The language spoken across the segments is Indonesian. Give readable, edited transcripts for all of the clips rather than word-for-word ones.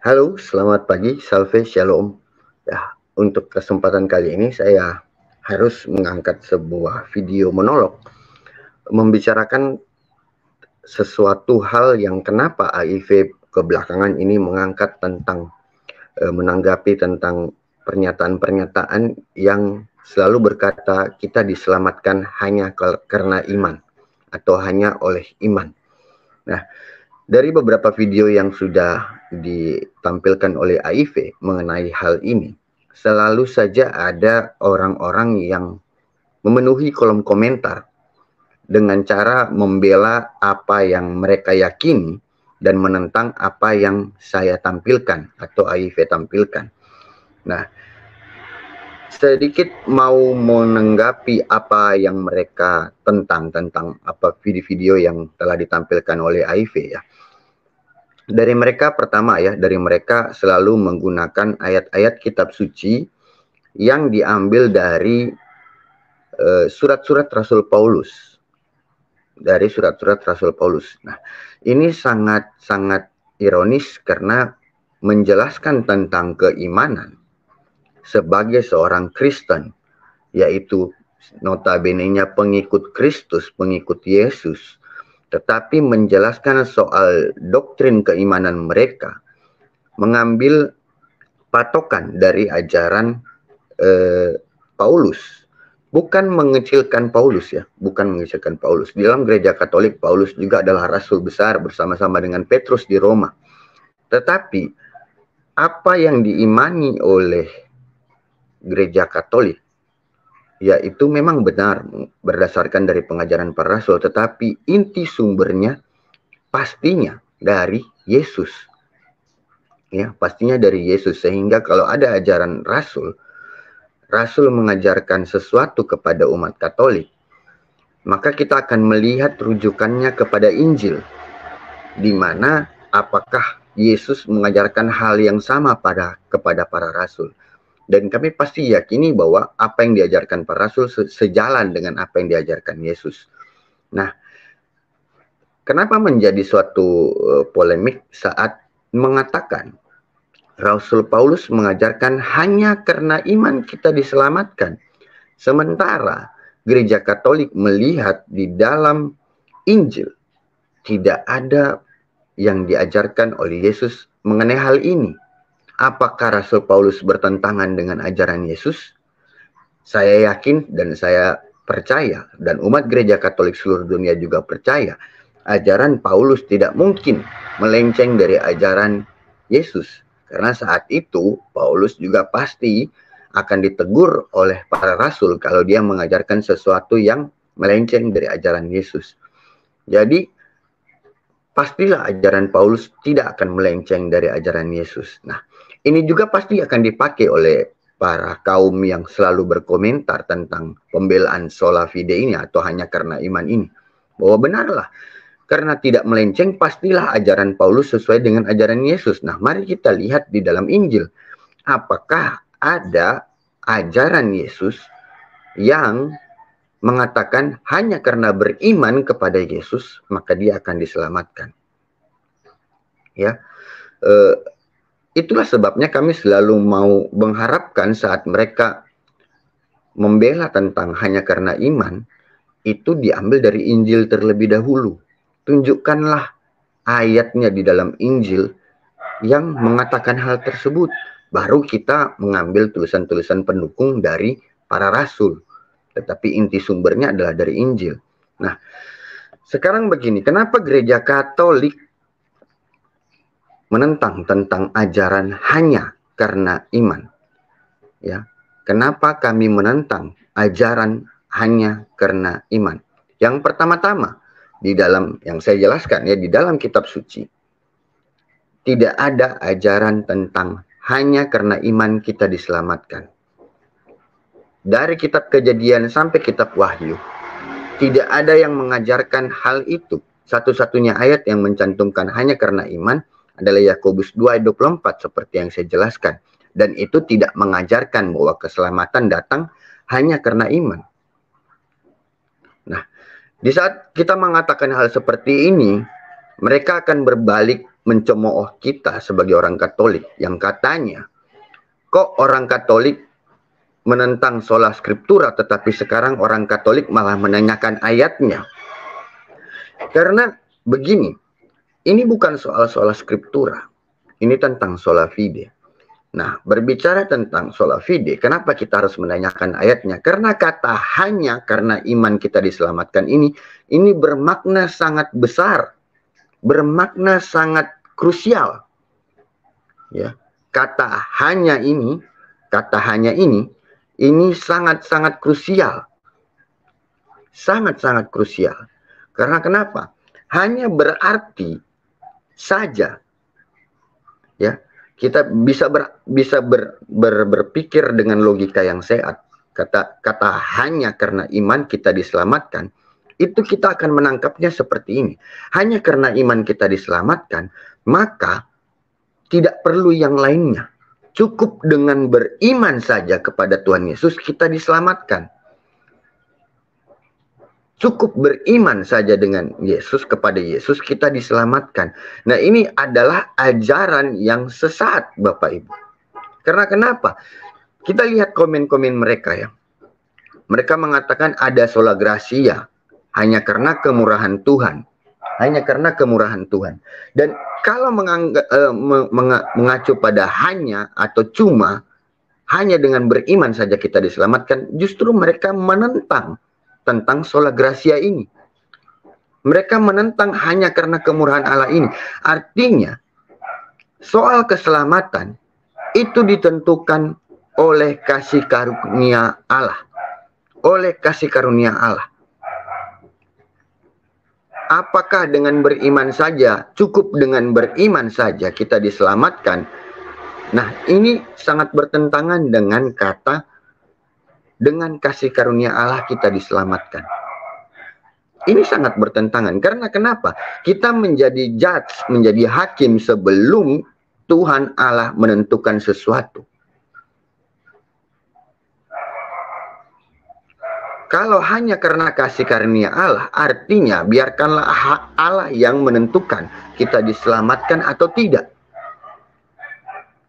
Halo, selamat pagi, salve shalom. Ya, untuk kesempatan kali ini saya harus mengangkat sebuah video monolog membicarakan sesuatu hal yang kenapa AIV kebelakangan ini mengangkat tentang menanggapi tentang pernyataan-pernyataan yang selalu berkata kita diselamatkan hanya karena iman atau hanya oleh iman. Nah, dari beberapa video yang sudah ditampilkan oleh AIV mengenai hal ini, selalu saja ada orang-orang yang memenuhi kolom komentar dengan cara membela apa yang mereka yakini dan menentang apa yang saya tampilkan atau AIV tampilkan. Nah, sedikit mau menanggapi apa yang mereka tentang apa video-video yang telah ditampilkan oleh AIV ya. Dari mereka pertama ya, dari mereka selalu menggunakan ayat-ayat kitab suci yang diambil dari surat-surat Rasul Paulus. Dari surat-surat Rasul Paulus. Nah, ini sangat-sangat ironis karena menjelaskan tentang keimanan sebagai seorang Kristen, yaitu notabene-nya pengikut Kristus, pengikut Yesus, tetapi menjelaskan soal doktrin keimanan mereka, mengambil patokan dari ajaran Paulus. Bukan mengecilkan Paulus ya, bukan mengecilkan Paulus. Di dalam gereja Katolik, Paulus juga adalah rasul besar bersama-sama dengan Petrus di Roma. Tetapi apa yang diimani oleh gereja Katolik, yaitu memang benar berdasarkan dari pengajaran para rasul, tetapi inti sumbernya pastinya dari Yesus. Ya, pastinya dari Yesus. Sehingga kalau ada ajaran rasul mengajarkan sesuatu kepada umat Katolik, maka kita akan melihat rujukannya kepada Injil, di mana apakah Yesus mengajarkan hal yang sama kepada para rasul. Dan kami pasti yakini bahwa apa yang diajarkan para rasul sejalan dengan apa yang diajarkan Yesus. Nah, kenapa menjadi suatu polemik saat mengatakan Rasul Paulus mengajarkan hanya karena iman kita diselamatkan. Sementara gereja Katolik melihat di dalam Injil tidak ada yang diajarkan oleh Yesus mengenai hal ini. Apakah Rasul Paulus bertentangan dengan ajaran Yesus? Saya yakin dan saya percaya, dan umat gereja Katolik seluruh dunia juga percaya, ajaran Paulus tidak mungkin melenceng dari ajaran Yesus. Karena saat itu Paulus juga pasti akan ditegur oleh para rasul kalau dia mengajarkan sesuatu yang melenceng dari ajaran Yesus. Jadi pastilah ajaran Paulus tidak akan melenceng dari ajaran Yesus. Nah, ini juga pasti akan dipakai oleh para kaum yang selalu berkomentar tentang pembelaan sola fide ini atau hanya karena iman ini. Bahwa benarlah, karena tidak melenceng, pastilah ajaran Paulus sesuai dengan ajaran Yesus. Nah, mari kita lihat di dalam Injil. Apakah ada ajaran Yesus yang mengatakan hanya karena beriman kepada Yesus, maka dia akan diselamatkan. Ya, itulah sebabnya kami selalu mau mengharapkan saat mereka membela tentang hanya karena iman, itu diambil dari Injil terlebih dahulu. Tunjukkanlah ayatnya di dalam Injil yang mengatakan hal tersebut. Baru kita mengambil tulisan-tulisan pendukung dari para rasul. Tetapi inti sumbernya adalah dari Injil. Nah, sekarang begini, kenapa gereja Katolik menentang tentang ajaran hanya karena iman? Ya, kenapa kami menentang ajaran hanya karena iman? Yang pertama-tama, di dalam yang saya jelaskan ya, di dalam kitab suci tidak ada ajaran tentang hanya karena iman kita diselamatkan. Dari kitab Kejadian sampai kitab Wahyu, tidak ada yang mengajarkan hal itu. Satu-satunya ayat yang mencantumkan hanya karena iman adalah Yakobus 2 ayat 24 seperti yang saya jelaskan. Dan itu tidak mengajarkan bahwa keselamatan datang hanya karena iman. Nah, di saat kita mengatakan hal seperti ini, mereka akan berbalik mencemooh kita sebagai orang Katolik yang katanya, kok orang Katolik menentang sola scriptura tetapi sekarang orang Katolik malah menanyakan ayatnya. Karena begini, ini bukan soal sola scriptura, ini tentang sola fide. Nah, berbicara tentang sola fide, kenapa kita harus menanyakan ayatnya? Karena kata hanya karena iman kita diselamatkan ini bermakna sangat besar, bermakna sangat krusial. Ya, kata hanya ini sangat-sangat krusial. Sangat-sangat krusial. Karena kenapa? Hanya berarti saja, ya, kita bisa berpikir dengan logika yang sehat. Kata hanya karena iman kita diselamatkan, itu kita akan menangkapnya seperti ini. Hanya karena iman kita diselamatkan, maka tidak perlu yang lainnya. Cukup dengan beriman saja kepada Tuhan Yesus kita diselamatkan. Cukup beriman saja dengan Yesus, kepada Yesus kita diselamatkan. Nah, ini adalah ajaran yang sesat, Bapak Ibu. Karena kenapa? Kita lihat komen-komen mereka ya. Mereka mengatakan ada sola gratia hanya karena kemurahan Tuhan. Hanya karena kemurahan Tuhan. Dan kalau mengacu pada hanya atau cuma, hanya dengan beriman saja kita diselamatkan, justru mereka menentang tentang sola gratia ini. Mereka menentang hanya karena kemurahan Allah ini. Artinya, soal keselamatan itu ditentukan oleh kasih karunia Allah. Oleh kasih karunia Allah. Apakah dengan beriman saja, cukup dengan beriman saja kita diselamatkan? Nah, ini sangat bertentangan dengan kata dengan kasih karunia Allah kita diselamatkan. Ini sangat bertentangan. Karena kenapa? Kita menjadi judge, menjadi hakim sebelum Tuhan Allah menentukan sesuatu. Kalau hanya karena kasih karunia Allah, artinya biarkanlah Allah yang menentukan kita diselamatkan atau tidak.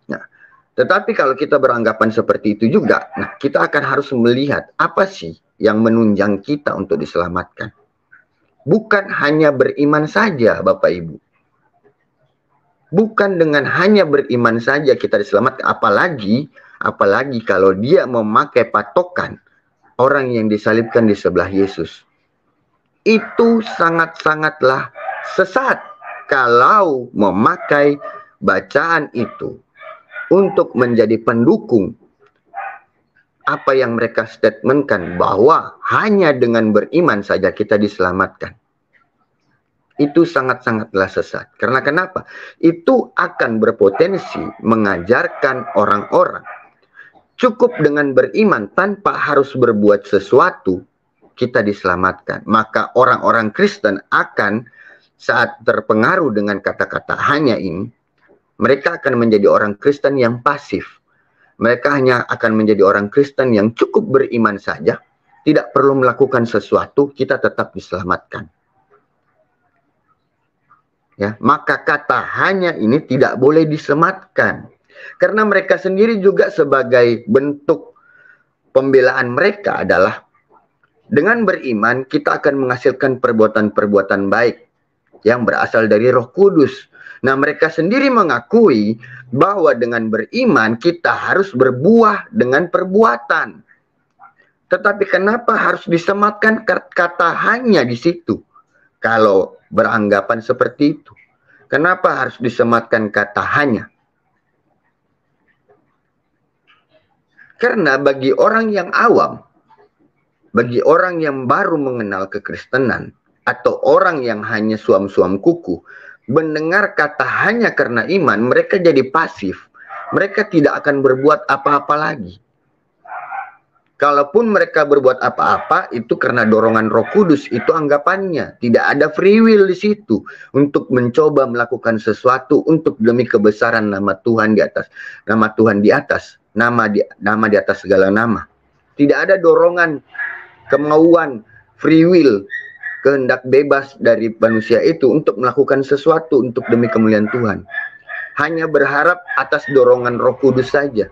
Nah, tetapi kalau kita beranggapan seperti itu juga, nah kita akan harus melihat apa sih yang menunjang kita untuk diselamatkan. Bukan hanya beriman saja, Bapak Ibu. Bukan dengan hanya beriman saja kita diselamatkan, apalagi kalau dia memakai patokan orang yang disalibkan di sebelah Yesus. Itu sangat-sangatlah sesat kalau memakai bacaan itu untuk menjadi pendukung apa yang mereka statementkan bahwa hanya dengan beriman saja kita diselamatkan. Itu sangat-sangatlah sesat. Karena kenapa? Itu akan berpotensi mengajarkan orang-orang cukup dengan beriman tanpa harus berbuat sesuatu, kita diselamatkan. Maka orang-orang Kristen akan saat terpengaruh dengan kata-kata hanya ini, mereka akan menjadi orang Kristen yang pasif. Mereka hanya akan menjadi orang Kristen yang cukup beriman saja, tidak perlu melakukan sesuatu, kita tetap diselamatkan. Ya, maka kata hanya ini tidak boleh disematkan. Karena mereka sendiri juga sebagai bentuk pembelaan mereka adalah dengan beriman kita akan menghasilkan perbuatan-perbuatan baik yang berasal dari Roh Kudus. Nah, mereka sendiri mengakui bahwa dengan beriman kita harus berbuah dengan perbuatan. Tetapi kenapa harus disematkan kata hanya di situ? Kalau beranggapan seperti itu, kenapa harus disematkan kata hanya? Karena bagi orang yang awam, bagi orang yang baru mengenal kekristenan, atau orang yang hanya suam-suam kuku, mendengar kata hanya karena iman, mereka jadi pasif. Mereka tidak akan berbuat apa-apa lagi. Kalaupun mereka berbuat apa-apa, itu karena dorongan Roh Kudus, itu anggapannya. Tidak ada free will di situ untuk mencoba melakukan sesuatu untuk demi kebesaran nama Tuhan di atas. Nama Tuhan di atas. Nama di atas segala nama. Tidak ada dorongan, kemauan, free will kehendak bebas dari manusia itu untuk melakukan sesuatu untuk demi kemuliaan Tuhan. Hanya berharap atas dorongan Roh Kudus saja.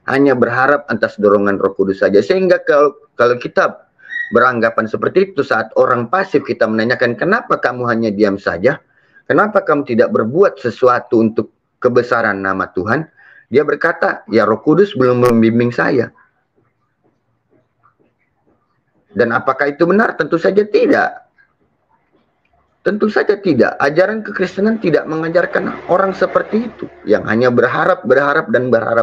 Hanya berharap atas dorongan Roh Kudus saja. Sehingga kalau kita beranggapan seperti itu saat orang pasif, kita menanyakan, kenapa kamu hanya diam saja? Kenapa kamu tidak berbuat sesuatu untuk kebesaran nama Tuhan? Dia berkata, ya Roh Kudus belum membimbing saya. Dan apakah itu benar? Tentu saja tidak. Tentu saja tidak. Ajaran kekristenan tidak mengajarkan orang seperti itu, yang hanya berharap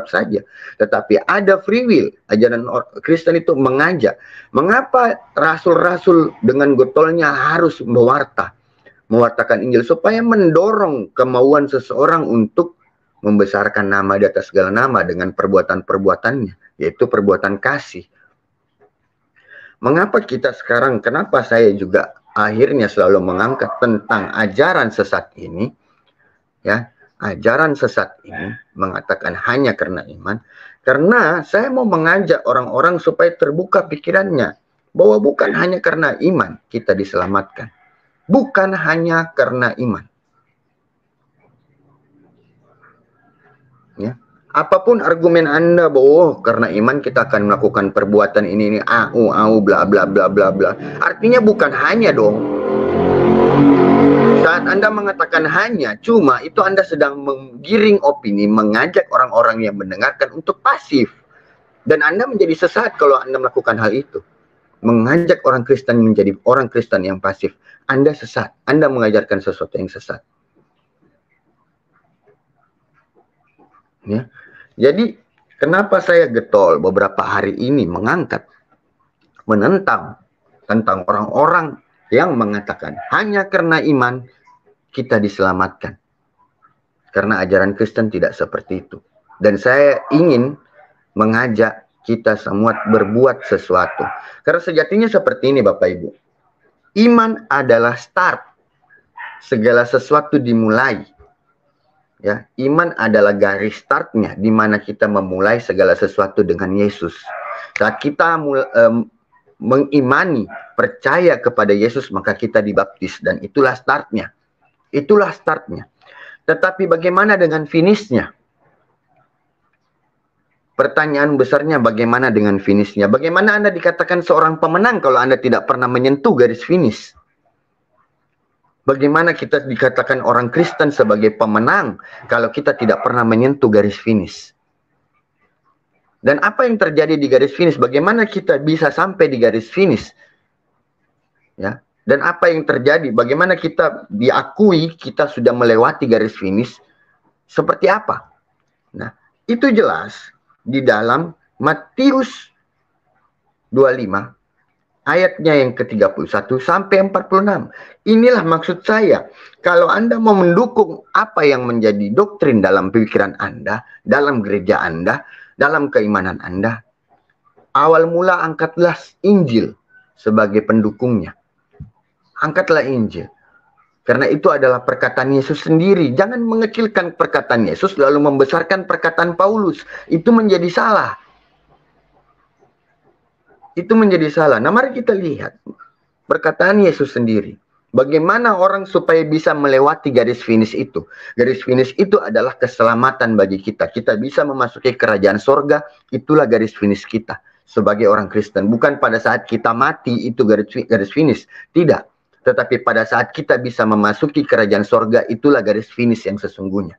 saja. Tetapi ada free will. Ajaran Kristen itu mengajak. Mengapa rasul-rasul dengan gotolnya harus mewartakan Injil? Supaya mendorong kemauan seseorang untuk membesarkan nama di atas segala nama dengan perbuatan-perbuatannya, yaitu perbuatan kasih. Mengapa kita sekarang, kenapa saya juga akhirnya selalu mengangkat tentang ajaran sesat ini, ya, ajaran sesat ini mengatakan hanya karena iman, karena saya mau mengajak orang-orang supaya terbuka pikirannya, bahwa bukan hanya karena iman kita diselamatkan, bukan hanya karena iman, ya. Apapun argumen Anda bahwa karena iman kita akan melakukan perbuatan ini bla bla bla bla bla. Artinya bukan hanya dong. Saat Anda mengatakan hanya, cuma itu Anda sedang menggiring opini, mengajak orang-orang yang mendengarkan untuk pasif. Dan Anda menjadi sesat kalau Anda melakukan hal itu. Mengajak orang Kristen menjadi orang Kristen yang pasif. Anda sesat. Anda mengajarkan sesuatu yang sesat. Ya. Jadi, kenapa saya getol beberapa hari ini menentang tentang orang-orang yang mengatakan hanya karena iman kita diselamatkan. Karena ajaran Kristen tidak seperti itu. Dan saya ingin mengajak kita semua berbuat sesuatu. Karena sejatinya seperti ini Bapak Ibu. Iman adalah start. Segala sesuatu dimulai. Ya, iman adalah garis startnya, di mana kita memulai segala sesuatu dengan Yesus. Saat kita mengimani, percaya kepada Yesus, maka kita dibaptis, dan itulah startnya. Itulah startnya. Tetapi bagaimana dengan finishnya? Pertanyaan besarnya, bagaimana dengan finishnya? Bagaimana Anda dikatakan seorang pemenang kalau Anda tidak pernah menyentuh garis finish? Bagaimana kita dikatakan orang Kristen sebagai pemenang kalau kita tidak pernah menyentuh garis finish? Dan apa yang terjadi di garis finish? Bagaimana kita bisa sampai di garis finish? Ya. Dan apa yang terjadi? Bagaimana kita diakui kita sudah melewati garis finish? Seperti apa? Nah, itu jelas di dalam Matius 25. Ayatnya yang ke-31 sampai 46. Inilah maksud saya. Kalau Anda mau mendukung apa yang menjadi doktrin dalam pikiran Anda, dalam gereja Anda, dalam keimanan Anda, awal mula angkatlah Injil sebagai pendukungnya. Angkatlah Injil. Karena itu adalah perkataan Yesus sendiri. Jangan mengecilkan perkataan Yesus lalu membesarkan perkataan Paulus. Itu menjadi salah. Itu menjadi salah. Nah, mari kita lihat perkataan Yesus sendiri. Bagaimana orang supaya bisa melewati garis finish itu? Garis finish itu adalah keselamatan bagi kita. Kita bisa memasuki kerajaan sorga. Itulah garis finish kita sebagai orang Kristen. Bukan pada saat kita mati itu garis finish. Tidak. Tetapi pada saat kita bisa memasuki kerajaan sorga, itulah garis finish yang sesungguhnya.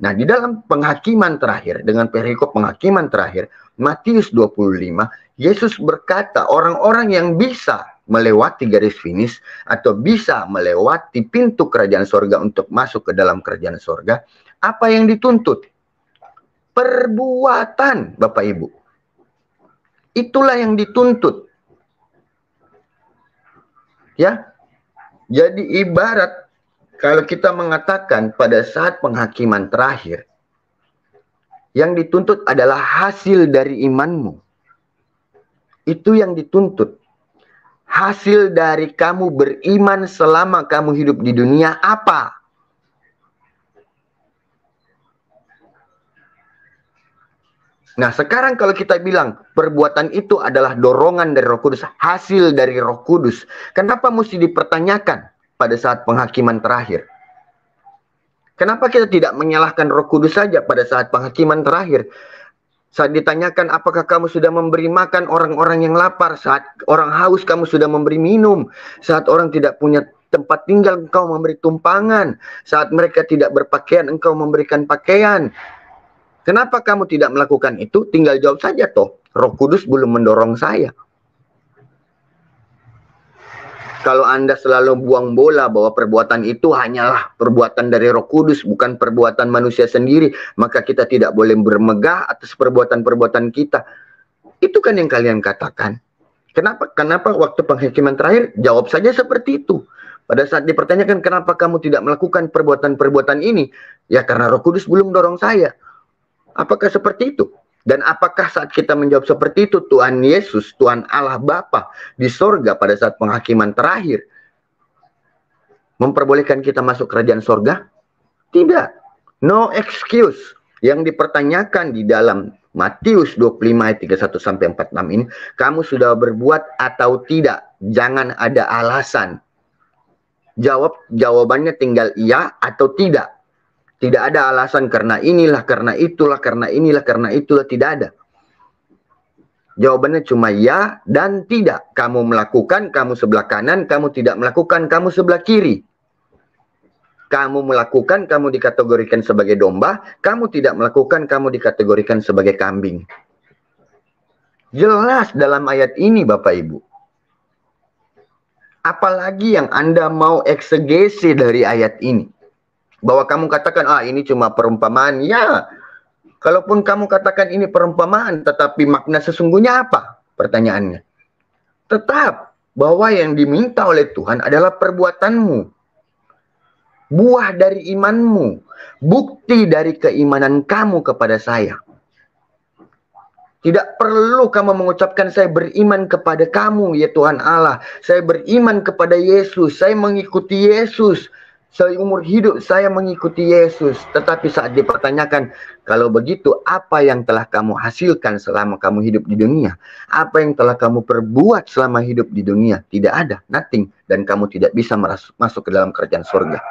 Nah, di dalam penghakiman terakhir, dengan perikop penghakiman terakhir, Matius 25, Yesus berkata orang-orang yang bisa melewati garis finish atau bisa melewati pintu kerajaan sorga untuk masuk ke dalam kerajaan sorga, apa yang dituntut? Perbuatan, Bapak Ibu. Itulah yang dituntut. Ya, jadi ibarat kalau kita mengatakan pada saat penghakiman terakhir, yang dituntut adalah hasil dari imanmu. Itu yang dituntut. Hasil dari kamu beriman selama kamu hidup di dunia apa? Nah, sekarang kalau kita bilang perbuatan itu adalah dorongan dari Roh Kudus, hasil dari Roh Kudus, kenapa mesti dipertanyakan pada saat penghakiman terakhir? Kenapa kita tidak menyalahkan Roh Kudus saja pada saat penghakiman terakhir? Saat ditanyakan apakah kamu sudah memberi makan orang-orang yang lapar, saat orang haus kamu sudah memberi minum, saat orang tidak punya tempat tinggal engkau memberi tumpangan, saat mereka tidak berpakaian engkau memberikan pakaian. Kenapa kamu tidak melakukan itu? Tinggal jawab saja toh. Roh Kudus belum mendorong saya. Kalau Anda selalu buang bola bahwa perbuatan itu hanyalah perbuatan dari Roh Kudus, bukan perbuatan manusia sendiri, maka kita tidak boleh bermegah atas perbuatan-perbuatan kita. Itu kan yang kalian katakan. Kenapa waktu penghakiman terakhir jawab saja seperti itu. Pada saat dipertanyakan kenapa kamu tidak melakukan perbuatan-perbuatan ini, ya karena Roh Kudus belum dorong saya. Apakah seperti itu? Dan apakah saat kita menjawab seperti itu, Tuhan Yesus, Tuhan Allah Bapa di sorga pada saat penghakiman terakhir memperbolehkan kita masuk kerajaan sorga? Tidak. No excuse. Yang dipertanyakan di dalam Matius 25 ayat 31-46 ini, kamu sudah berbuat atau tidak? Jangan ada alasan. Jawabannya tinggal iya atau tidak. Tidak ada alasan karena inilah, karena itulah, karena inilah, karena itulah. Tidak ada. Jawabannya cuma ya dan tidak. Kamu melakukan, kamu sebelah kanan. Kamu tidak melakukan, kamu sebelah kiri. Kamu melakukan, kamu dikategorikan sebagai domba. Kamu tidak melakukan, kamu dikategorikan sebagai kambing. Jelas dalam ayat ini Bapak Ibu. Apalagi yang Anda mau eksegesi dari ayat ini. Bahwa kamu katakan, ini cuma perumpamaan. Ya, kalaupun kamu katakan ini perumpamaan, tetapi makna sesungguhnya apa? Pertanyaannya. Tetap bahwa yang diminta oleh Tuhan adalah perbuatanmu. Buah dari imanmu. Bukti dari keimanan kamu kepada saya. Tidak perlu kamu mengucapkan saya beriman kepada kamu, ya Tuhan Allah. Saya beriman kepada Yesus. Saya mengikuti Yesus. Seumur hidup saya mengikuti Yesus. Tetapi saat dipertanyakan, kalau begitu apa yang telah kamu hasilkan selama kamu hidup di dunia? Apa yang telah kamu perbuat selama hidup di dunia? Tidak ada, nothing. Dan kamu tidak bisa masuk ke dalam kerajaan surga.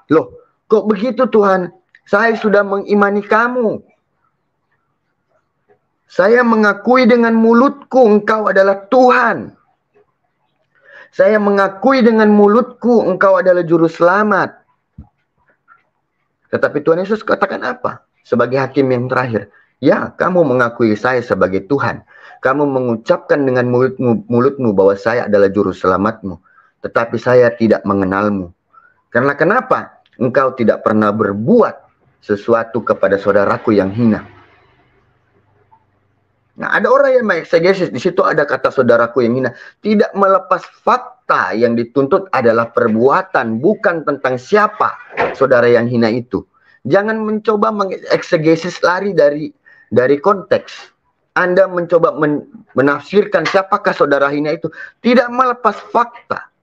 Loh, kok begitu Tuhan? Saya sudah mengimani kamu. Saya mengakui dengan mulutku engkau adalah Tuhan. Saya mengakui dengan mulutku engkau adalah juru selamat. Tetapi Tuhan Yesus katakan apa? Sebagai hakim yang terakhir. Ya, kamu mengakui saya sebagai Tuhan. Kamu mengucapkan dengan mulutmu bahwa saya adalah juru selamatmu. Tetapi saya tidak mengenalmu. Karena kenapa? Engkau tidak pernah berbuat sesuatu kepada saudaraku yang hina. Nah, ada orang yang mengeksegesis, di situ ada kata saudaraku yang hina. Tidak melepas fakta yang dituntut adalah perbuatan, bukan tentang siapa saudara yang hina itu. Jangan mencoba mengeksegesis lari dari konteks. Anda mencoba menafsirkan siapakah saudara hina itu. Tidak melepas fakta.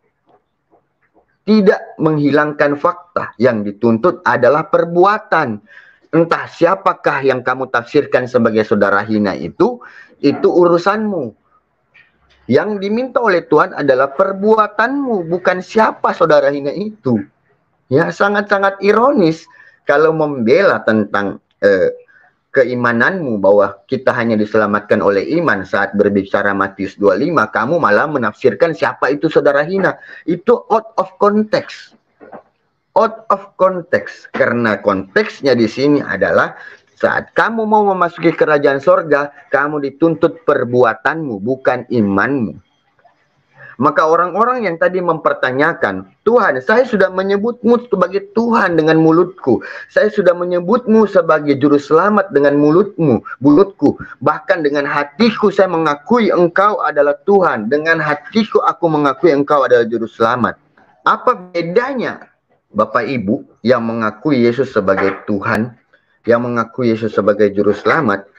Tidak menghilangkan fakta. Yang dituntut adalah perbuatan. Entah siapakah yang kamu tafsirkan sebagai saudara hina itu urusanmu. Yang diminta oleh Tuhan adalah perbuatanmu, bukan siapa saudara hina itu. Ya, sangat-sangat ironis kalau membela tentang keimananmu bahwa kita hanya diselamatkan oleh iman. Saat berbicara Matius 25, kamu malah menafsirkan siapa itu saudara hina. Itu out of context. Out of context, karena konteksnya di sini adalah saat kamu mau memasuki kerajaan sorga, kamu dituntut perbuatanmu, bukan imanmu. Maka orang-orang yang tadi mempertanyakan, Tuhan, saya sudah menyebutmu sebagai Tuhan dengan mulutku. Saya sudah menyebutmu sebagai juru selamat dengan mulutku. Bahkan dengan hatiku saya mengakui engkau adalah Tuhan. Dengan hatiku aku mengakui engkau adalah juru selamat. Apa bedanya Bapak Ibu yang mengakui Yesus sebagai Tuhan, yang mengakui Yesus sebagai juru selamat,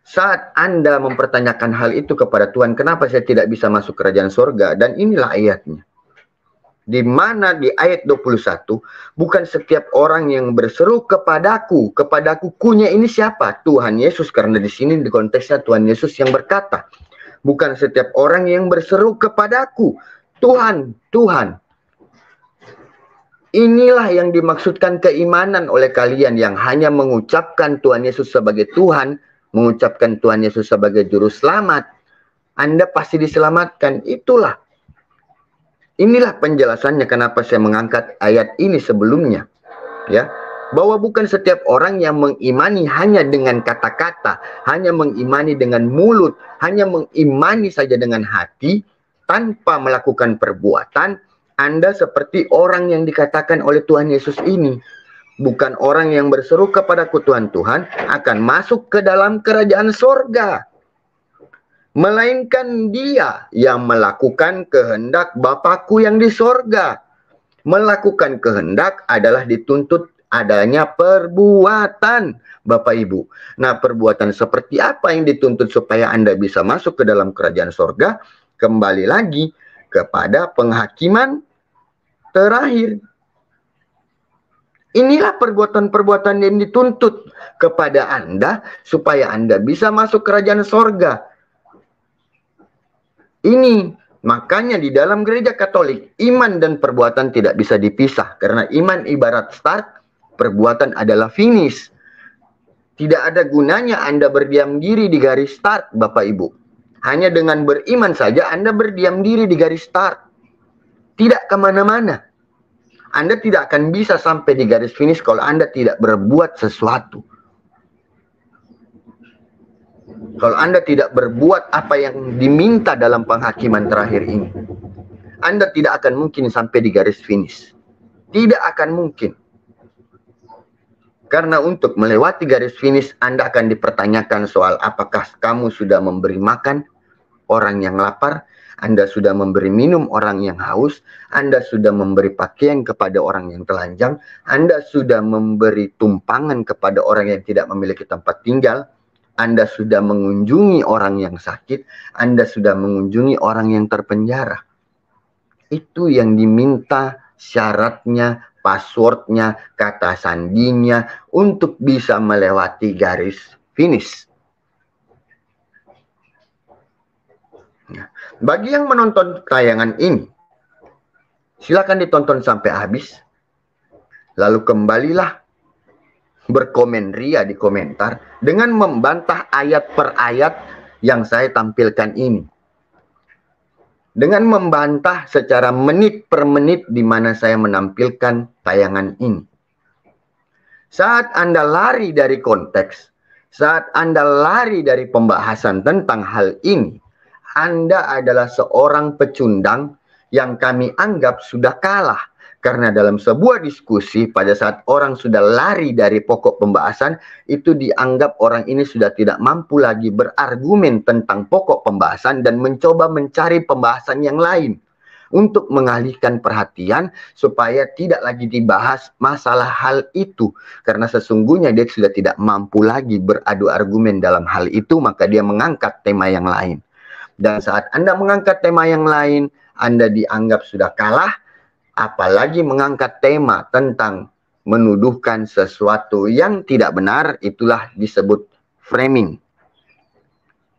saat Anda mempertanyakan hal itu kepada Tuhan, kenapa saya tidak bisa masuk kerajaan surga? Dan inilah ayatnya. di mana di ayat 21, bukan setiap orang yang berseru kepadaku. Kepadaku, kunya ini siapa? Tuhan Yesus, karena di sini di konteksnya Tuhan Yesus yang berkata. Bukan setiap orang yang berseru kepadaku, Tuhan, Tuhan. Inilah yang dimaksudkan keimanan oleh kalian yang hanya mengucapkan Tuhan Yesus sebagai Tuhan, mengucapkan Tuhan Yesus sebagai juru selamat. Anda pasti diselamatkan. Inilah penjelasannya kenapa saya mengangkat ayat ini sebelumnya. Ya, bahwa bukan setiap orang yang mengimani hanya dengan kata-kata, hanya mengimani dengan mulut, hanya mengimani saja dengan hati, tanpa melakukan perbuatan. Anda seperti orang yang dikatakan oleh Tuhan Yesus ini. Bukan orang yang berseru kepadaku Tuhan, Tuhan, akan masuk ke dalam kerajaan sorga. Melainkan dia yang melakukan kehendak Bapakku yang di sorga. Melakukan kehendak adalah dituntut adanya perbuatan, Bapak Ibu. Nah, perbuatan seperti apa yang dituntut supaya Anda bisa masuk ke dalam kerajaan sorga? Kembali lagi kepada penghakiman terakhir. Inilah perbuatan-perbuatan yang dituntut kepada Anda supaya Anda bisa masuk kerajaan sorga. Ini makanya di dalam gereja Katolik, iman dan perbuatan tidak bisa dipisah. Karena iman ibarat start, perbuatan adalah finish. Tidak ada gunanya Anda berdiam diri di garis start, Bapak Ibu. Hanya dengan beriman saja Anda berdiam diri di garis start. Tidak kemana-mana. Anda tidak akan bisa sampai di garis finish kalau Anda tidak berbuat sesuatu. Kalau Anda tidak berbuat apa yang diminta dalam penghakiman terakhir ini, Anda tidak akan mungkin sampai di garis finish. Tidak akan mungkin. Karena untuk melewati garis finish, Anda akan dipertanyakan soal apakah kamu sudah memberi makan orang yang lapar, Anda sudah memberi minum orang yang haus, Anda sudah memberi pakaian kepada orang yang telanjang, Anda sudah memberi tumpangan kepada orang yang tidak memiliki tempat tinggal, Anda sudah mengunjungi orang yang sakit, Anda sudah mengunjungi orang yang terpenjara. Itu yang diminta, syaratnya, passwordnya, kata sandinya untuk bisa melewati garis finish. Nah, bagi yang menonton tayangan ini, silakan ditonton sampai habis. Lalu kembalilah berkomen ria di komentar dengan membantah ayat per ayat yang saya tampilkan ini. Dengan membantah secara menit per menit di mana saya menampilkan tayangan ini. Saat Anda lari dari konteks, saat Anda lari dari pembahasan tentang hal ini, Anda adalah seorang pecundang yang kami anggap sudah kalah. Karena dalam sebuah diskusi, pada saat orang sudah lari dari pokok pembahasan, itu dianggap orang ini sudah tidak mampu lagi berargumen tentang pokok pembahasan dan mencoba mencari pembahasan yang lain untuk mengalihkan perhatian supaya tidak lagi dibahas masalah hal itu. Karena sesungguhnya dia sudah tidak mampu lagi beradu argumen dalam hal itu, maka dia mengangkat tema yang lain. Dan saat Anda mengangkat tema yang lain, Anda dianggap sudah kalah. Apalagi mengangkat tema tentang menuduhkan sesuatu yang tidak benar, itulah disebut framing.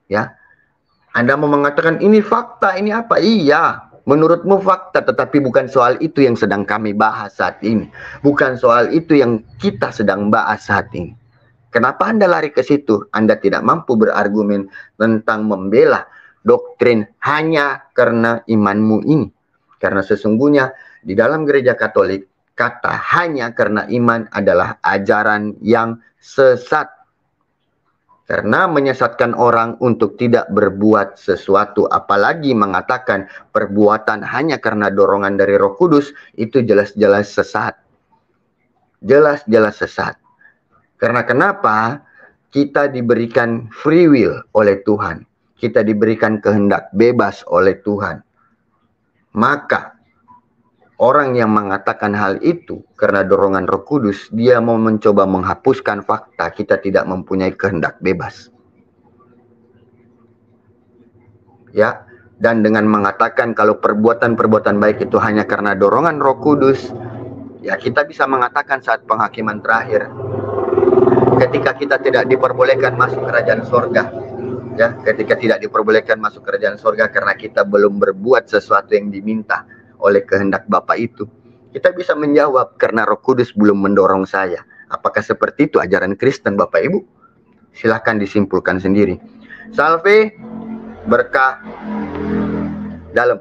Ya, Anda mau mengatakan ini fakta, ini apa? Iya, menurutmu fakta, tetapi bukan soal itu yang sedang kami bahas saat ini. Bukan soal itu yang kita sedang bahas saat ini. Kenapa Anda lari ke situ? Anda tidak mampu berargumen tentang membela doktrin hanya karena imanmu ini. Karena sesungguhnya di dalam gereja Katolik, kata hanya karena iman adalah ajaran yang sesat. Karena menyesatkan orang untuk tidak berbuat sesuatu, apalagi mengatakan perbuatan hanya karena dorongan dari Roh Kudus, itu jelas-jelas sesat. Jelas-jelas sesat. Karena kenapa? Kita diberikan free will oleh Tuhan. Kita diberikan kehendak bebas oleh Tuhan. Maka orang yang mengatakan hal itu karena dorongan Roh Kudus, dia mau mencoba menghapuskan fakta kita tidak mempunyai kehendak bebas. Ya, dan dengan mengatakan kalau perbuatan-perbuatan baik itu hanya karena dorongan Roh Kudus, ya kita bisa mengatakan saat penghakiman terakhir, ketika kita tidak diperbolehkan masuk kerajaan sorga, ya, ketika tidak diperbolehkan masuk kerajaan sorga karena kita belum berbuat sesuatu yang diminta oleh kehendak Bapa itu, kita bisa menjawab karena Roh Kudus belum mendorong saya. Apakah seperti itu ajaran Kristen, Bapak Ibu? Silahkan disimpulkan sendiri. Salve, berkah dalam.